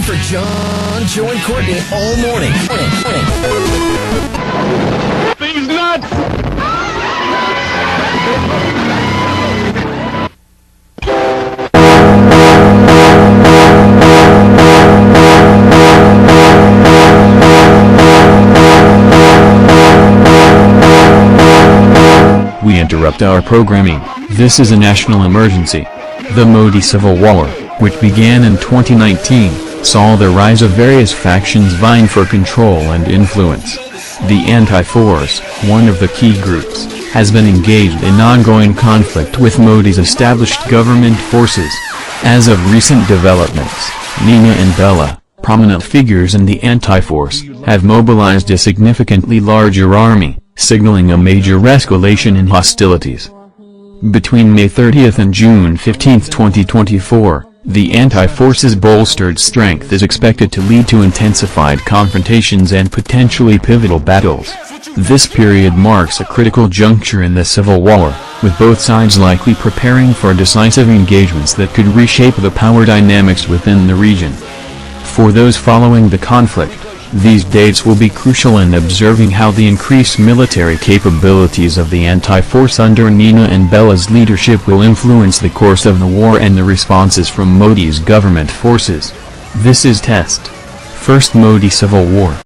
time for John, Joe, and Courtney all morning. These nuts! We interrupt our programming. This is a national emergency. The Mody Civil War, which began in 2019, saw the rise of various factions vying for control and influence. The Anti-Force, one of the key groups, has been engaged in ongoing conflict with Mody's established government forces. As of recent developments, Nina and Bella, prominent figures in the Anti-Force, have mobilized a significantly larger army, signaling a major escalation in hostilities. Between May 30th and June 15, 2024, the Anti-Force's bolstered strength is expected to lead to intensified confrontations and potentially pivotal battles. This period marks a critical juncture in the civil war, with both sides likely preparing for decisive engagements that could reshape the power dynamics within the region. For those following the conflict, these dates will be crucial in observing how the increased military capabilities of the Anti-Force under Nina and Bella's leadership will influence the course of the war and the responses from Mody's government forces. This is Test. First Mody Civil War.